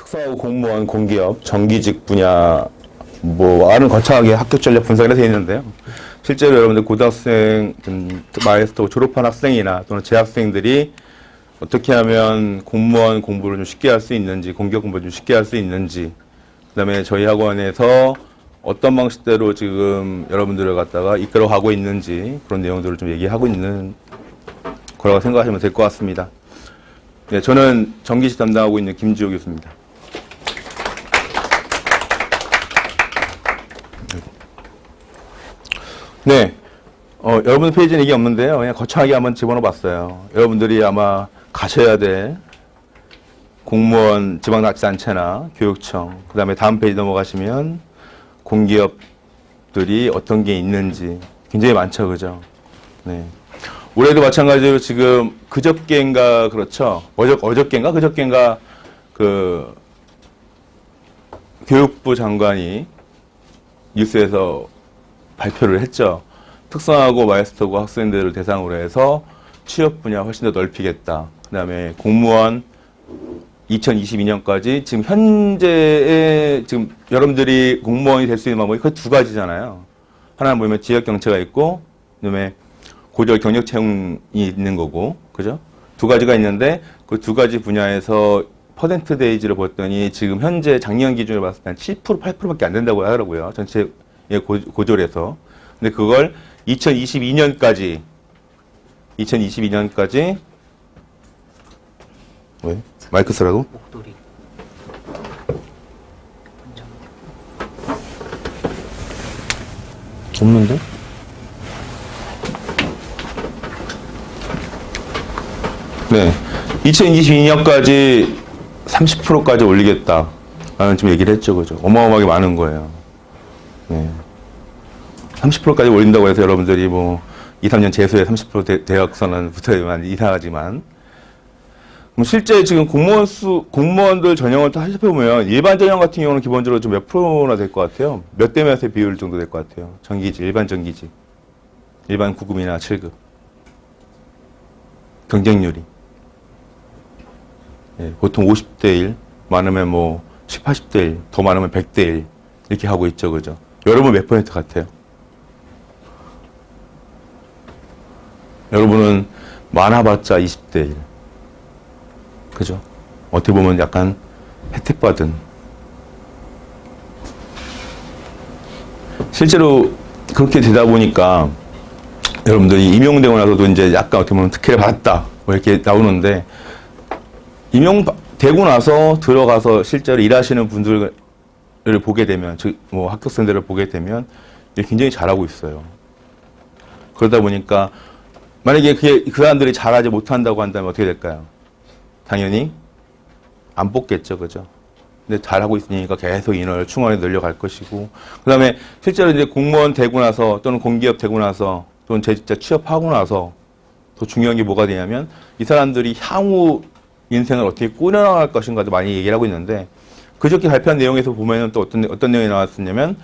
특성화고 공무원, 공기업, 정기직 분야 뭐와는 거창하게 학교 전략 분석이 되어 있는데요. 실제로 여러분들 고등학생, 마이스터 졸업한 학생이나 또는 재학생들이 어떻게 하면 공무원 공부를 좀 쉽게 할 수 있는지, 공기업 공부를 좀 쉽게 할 수 있는지, 그다음에 저희 학원에서 어떤 방식대로 지금 여러분들을 갖다가 이끌어가고 있는지 그런 내용들을 좀 얘기하고 있는 거라고 생각하시면 될 것 같습니다. 네, 저는 정기직 담당하고 있는 김지호 교수입니다. 네, 여러분 페이지는 이게 없는데요. 그냥 거창하게 한번 집어넣어 봤어요. 여러분들이 아마 가셔야 될 공무원 지방자치단체나 교육청, 그 다음에 다음 페이지 넘어가시면 공기업들이 어떤 게 있는지 굉장히 많죠, 그죠? 네. 올해도 마찬가지로 지금 그저께인가 그렇죠? 어저께인가 그저께인가 그 교육부 장관이 뉴스에서 발표를 했죠. 특성화고 마이스터고 학생들을 대상으로 해서 취업 분야 훨씬 더 넓히겠다. 그다음에 공무원 2022년까지 지금 현재의 지금 여러분들이 공무원이 될 수 있는 방법이 거의 두 가지잖아요. 하나는 뭐냐면 지역 경제가 있고, 그다음에 고졸 경력 채용이 있는 거고, 그죠? 두 가지가 있는데 그 두 가지 분야에서 퍼센트 데이지를 봤더니 지금 현재 작년 기준으로 봤을 때 한 7%, 8%밖에 안 된다고 하더라고요. 전체 고졸에서. 근데 그걸 2022년까지 왜? 마이크 쓰라고? 목도리. 없는데? 네. 2022년까지 30%까지 올리겠다라는 지금 얘기를 했죠. 그죠? 어마어마하게 많은 거예요. 네. 30%까지 올린다고 해서 여러분들이 뭐 2, 3년 재수에 30% 대학선은 붙어야만 이상하지만 실제 지금 공무원들 전형을 또 살펴보면 일반 전형 같은 경우는 기본적으로 좀 몇 프로나 될 것 같아요? 몇 대 몇의 비율 정도 될 것 같아요? 정기직, 일반 정기직. 일반 9급이나 7급. 경쟁률이. 예, 보통 50대 1, 많으면 뭐 10, 80대 1, 더 많으면 100대 1 이렇게 하고 있죠. 그죠? 여러분 몇 퍼센트 같아요? 여러분은 많아봤자 20대 1. 그죠? 어떻게 보면 약간 혜택받은. 실제로 그렇게 되다 보니까 여러분들이 임용되고 나서도 이제 약간 어떻게 보면 특혜를 받았다. 뭐 이렇게 나오는데 임용되고 나서 들어가서 실제로 일하시는 분들을 보게 되면, 즉, 뭐 합격생들을 보게 되면 굉장히 잘하고 있어요. 그러다 보니까 만약에 그 사람들이 잘하지 못한다고 한다면 어떻게 될까요? 당연히 안 뽑겠죠, 그죠? 근데 잘하고 있으니까 계속 인원을 충원해 늘려갈 것이고, 그 다음에 실제로 이제 공무원 되고 나서 또는 공기업 되고 나서 또는 재직자 취업하고 나서 더 중요한 게 뭐가 되냐면 이 사람들이 향후 인생을 어떻게 꾸려나갈 것인가도 많이 얘기를 하고 있는데 그저께 발표한 내용에서 보면은 또 어떤 내용이 나왔었냐면,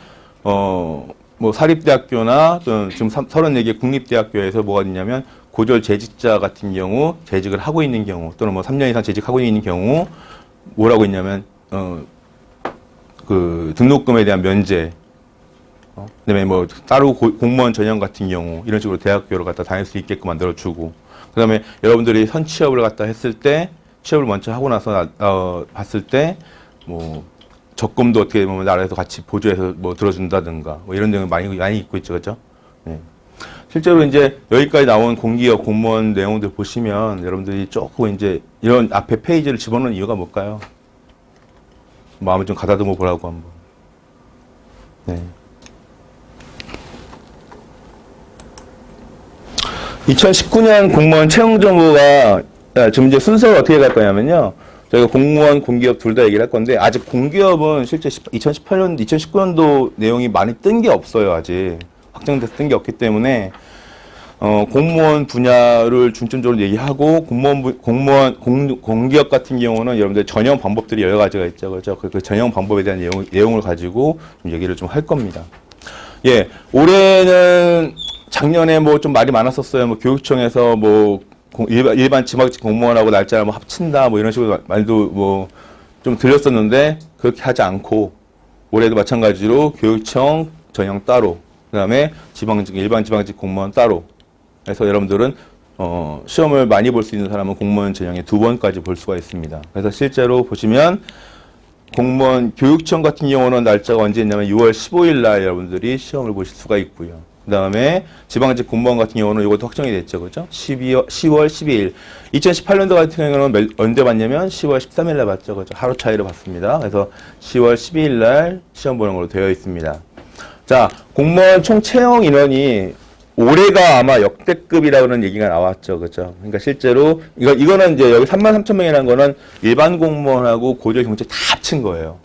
뭐 사립대학교나 또는 지금 34개 국립대학교에서 뭐가 있냐면 고졸 재직자 같은 경우 재직을 하고 있는 경우 또는 뭐 3년 이상 재직하고 있는 경우 뭐라고 있냐면 그 등록금에 대한 면제, 그다음에 뭐 따로 공무원 전형 같은 경우 이런 식으로 대학교를 갖다 다닐 수 있게끔 만들어주고, 그다음에 여러분들이 선취업을 갖다 했을 때 취업을 먼저 하고 나서 봤을 때 뭐 적금도 어떻게 보면 나라에서 같이 보조해서 뭐 들어준다든가 뭐 이런 내용 많이 있고 있죠, 그렇죠? 네. 실제로 이제 여기까지 나온 공기업 공무원 내용들 보시면 여러분들이 조금 이제 이런 앞에 페이지를 집어넣은 이유가 뭘까요? 마음을 좀 가다듬어 보라고 한번. 네. 2019년 공무원 채용 정보가 지금 이제 순서가 어떻게 갈 거냐면요. 저희가 공무원, 공기업 둘 다 얘기를 할 건데 아직 공기업은 실제 2019년도 내용이 많이 뜬 게 없어요. 아직 확정돼서 뜬 게 없기 때문에 공무원 분야를 중점적으로 얘기하고 공기업 같은 경우는 여러분들 전형 방법들이 여러 가지가 있죠. 그렇죠? 그 전형 방법에 대한 내용을 가지고 좀 얘기를 좀 할 겁니다. 예, 올해는 작년에 뭐 좀 말이 많았었어요. 뭐 교육청에서 뭐 일반 지방직 공무원하고 날짜를 뭐 합친다 뭐 이런 식으로 말도 뭐 좀 들렸었는데 그렇게 하지 않고 올해도 마찬가지로 교육청 전형 따로, 그 다음에 지방직, 일반 지방직 공무원 따로 해서 여러분들은 시험을 많이 볼 수 있는 사람은 공무원 전형에 2번까지 볼 수가 있습니다. 그래서 실제로 보시면 공무원 교육청 같은 경우는 날짜가 언제 있냐면 6월 15일 날 여러분들이 시험을 보실 수가 있고요. 그 다음에 지방직 공무원 같은 경우는 이것도 확정이 됐죠. 그죠? 10월 12일. 2018년도 같은 경우는 언제 봤냐면 10월 13일 날 봤죠. 그죠? 하루 차이로 봤습니다. 그래서 10월 12일 날 시험 보는 걸로 되어 있습니다. 자, 공무원 총 채용 인원이 올해가 아마 역대급이라는 얘기가 나왔죠. 그죠? 그러니까 실제로, 이거는 이제 여기 33,000명이라는 거는 일반 공무원하고 고졸 경찰 다 합친 거예요.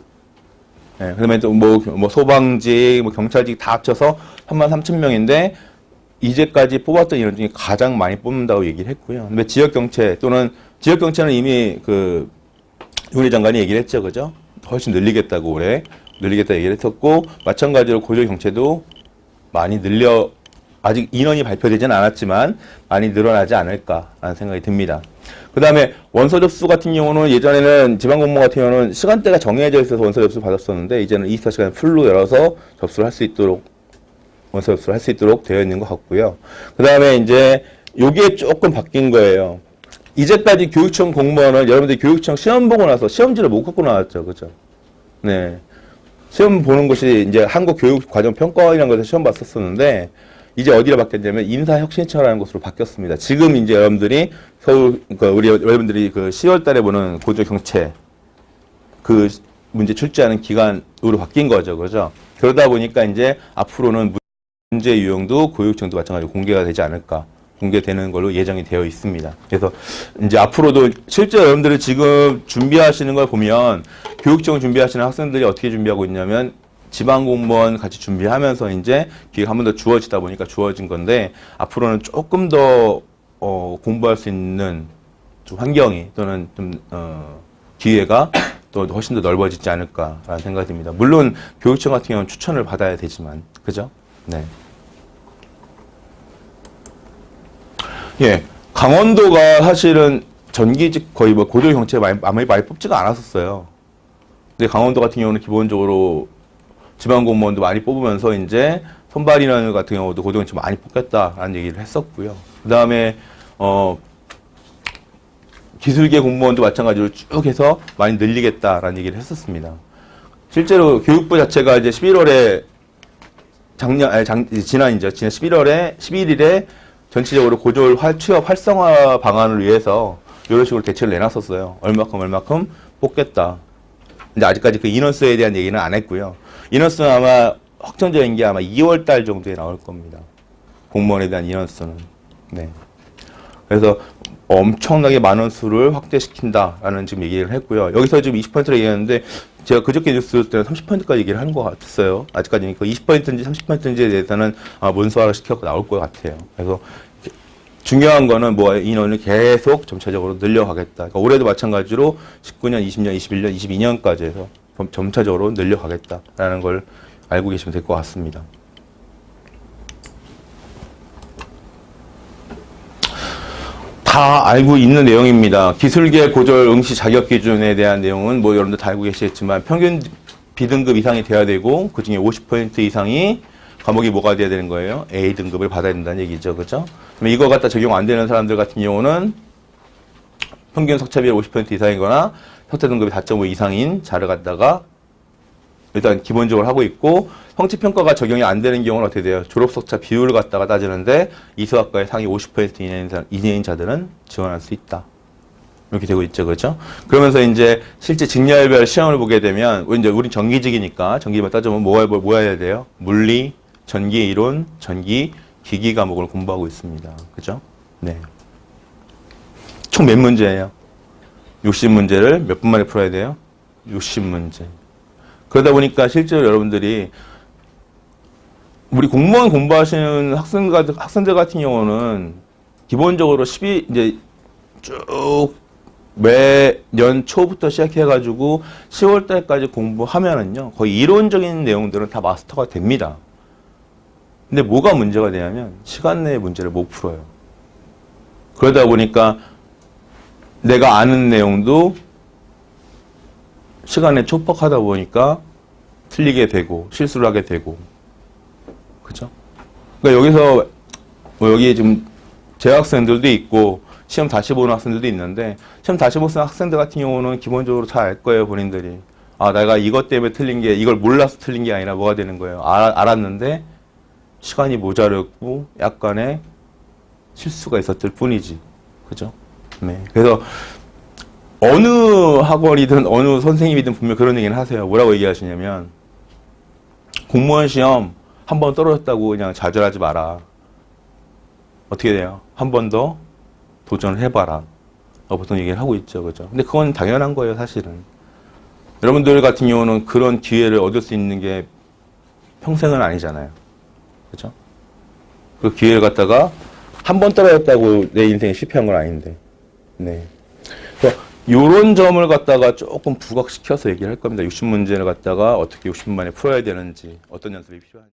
예, 그다음에 또 뭐 소방직, 뭐 경찰직 다 합쳐서 33,000명인데, 이제까지 뽑았던 인원 중에 가장 많이 뽑는다고 얘기를 했고요. 근데 지역경찰 또는, 지역경찰은 이미 윤희 장관이 얘기를 했죠. 그죠? 훨씬 늘리겠다고 올해. 늘리겠다 얘기를 했었고, 마찬가지로 고졸 경찰도 많이 아직 인원이 발표되지는 않았지만 많이 늘어나지 않을까라는 생각이 듭니다. 그 다음에 원서 접수 같은 경우는 예전에는 지방공무원 같은 경우는 시간대가 정해져 있어서 원서 접수 받았었는데 이제는 24시간 풀로 열어서 접수를 할 수 있도록 원서 접수를 할 수 있도록 되어 있는 것 같고요. 그 다음에 이제 요게 조금 바뀐 거예요. 이제까지 교육청 공무원은 여러분들이 교육청 시험 보고 나서 시험지를 못 갖고 나왔죠. 그죠? 네. 시험 보는 곳이 이제 한국교육과정평가원이라는 곳에서 시험 봤었었는데 이제 어디로 바뀌었냐면 인사혁신처라는 곳으로 바뀌었습니다. 지금 이제 여러분들이 우리 여러분들이 10월 달에 보는 고졸경채 문제 출제하는 기간으로 바뀐 거죠. 그죠? 그러다 보니까 이제 앞으로는 문제 유형도 교육청도 마찬가지로 공개가 되지 않을까. 공개되는 걸로 예정이 되어 있습니다. 그래서 이제 앞으로도 실제 여러분들이 지금 준비하시는 걸 보면 교육청 준비하시는 학생들이 어떻게 준비하고 있냐면 지방공무원 같이 준비하면서 이제 기회가 한 번 더 주어지다 보니까 주어진 건데 앞으로는 조금 더 공부할 수 있는 좀 환경이 또는 좀 기회가 또 훨씬 더 넓어지지 않을까라는 생각이 듭니다. 물론 교육청 같은 경우는 추천을 받아야 되지만 그죠? 네. 예, 강원도가 사실은 전기직 거의 뭐 고졸 경찰 많이 뽑지가 않았었어요. 근데 강원도 같은 경우는 기본적으로 지방 공무원도 많이 뽑으면서 이제 선발 인원 같은 경우도 고졸 경찰 많이 뽑겠다라는 얘기를 했었고요. 그 다음에 기술계 공무원도 마찬가지로 쭉 해서 많이 늘리겠다라는 얘기를 했었습니다. 실제로 교육부 자체가 이제 11월에 지난 11일에 전체적으로 고졸 취업 활성화 방안을 위해서 이런 식으로 대책을 내놨었어요. 얼마큼 뽑겠다. 근데 아직까지 그 인원수에 대한 얘기는 안 했고요. 인원수는 아마 확정적인 게 아마 2월 달 정도에 나올 겁니다. 공무원에 대한 인원수는. 네. 그래서 엄청나게 많은 수를 확대시킨다라는 지금 얘기를 했고요. 여기서 지금 20%를 얘기했는데 제가 그저께 뉴스 때는 30%까지 얘기를 하는 것 같았어요. 아직까지 그 20%인지 30%인지에 대해서는 문서화를 시켜서 나올 것 같아요. 그래서 중요한 거는 인원을 계속 점차적으로 늘려가겠다. 그러니까 올해도 마찬가지로 19년, 20년, 21년, 22년까지 해서 점차적으로 늘려가겠다라는 걸 알고 계시면 될 것 같습니다. 다 알고 있는 내용입니다. 기술계 고졸 응시 자격 기준에 대한 내용은 여러분들 다 알고 계시겠지만 평균 B등급 이상이 돼야 되고 그중에 50% 이상이 과목이 뭐가 돼야 되는 거예요? A등급을 받아야 된다는 얘기죠. 그죠? 그럼 이거 갖다 적용 안 되는 사람들 같은 경우는 평균 석차비율 50% 이상이거나 석차 등급이 4.5 이상인 자를 갖다가 일단 기본적으로 하고 있고 성취평가가 적용이 안 되는 경우는 어떻게 돼요? 졸업석차 비율을 갖다가 따지는데 이수학과의 상위 50% 이내인 자들은 지원할 수 있다. 이렇게 되고 있죠. 그렇죠? 그러면서 이제 실제 직렬별 시험을 보게 되면 이제 우린 전기직이니까 전기만 따지면 뭐 해야 돼요? 물리, 전기 이론, 전기, 기기 과목을 공부하고 있습니다. 그죠? 네. 총 몇 문제예요? 60문제를 몇 분 만에 풀어야 돼요? 60문제. 그러다 보니까 실제로 여러분들이 우리 공무원 공부하시는 학생들 같은 경우는 기본적으로 이제 쭉 매년 초부터 시작해가지고 10월 달까지 공부하면은요, 거의 이론적인 내용들은 다 마스터가 됩니다. 근데 뭐가 문제가 되냐면 시간 내에 문제를 못 풀어요. 그러다 보니까 내가 아는 내용도 시간에 촉박하다 보니까 틀리게 되고 실수를 하게 되고 그죠? 그러니까 여기서 뭐 여기 지금 재학생들도 있고 시험 다시 보는 학생들도 있는데 시험 다시 보는 학생들 같은 경우는 기본적으로 잘 알 거예요 본인들이. 아 내가 이것 때문에 틀린 게 이걸 몰라서 틀린 게 아니라 뭐가 되는 거예요. 알았는데 시간이 모자랐고 약간의 실수가 있었을 뿐이지. 그죠? 네. 그래서 어느 학원이든 어느 선생님이든 분명 그런 얘기는 하세요. 뭐라고 얘기하시냐면 공무원 시험 한 번 떨어졌다고 그냥 좌절하지 마라. 어떻게 돼요? 한 번 더 도전을 해봐라. 보통 얘기를 하고 있죠. 그죠? 근데 그건 당연한 거예요, 사실은. 여러분들 같은 경우는 그런 기회를 얻을 수 있는 게 평생은 아니잖아요. 그죠? 그 기회를 갖다가 한 번 떨어졌다고 내 인생이 실패한 건 아닌데. 네. 그래서 요런 점을 갖다가 조금 부각시켜서 얘기를 할 겁니다. 60문제를 갖다가 어떻게 60분 만에 풀어야 되는지, 어떤 연습이 필요한지.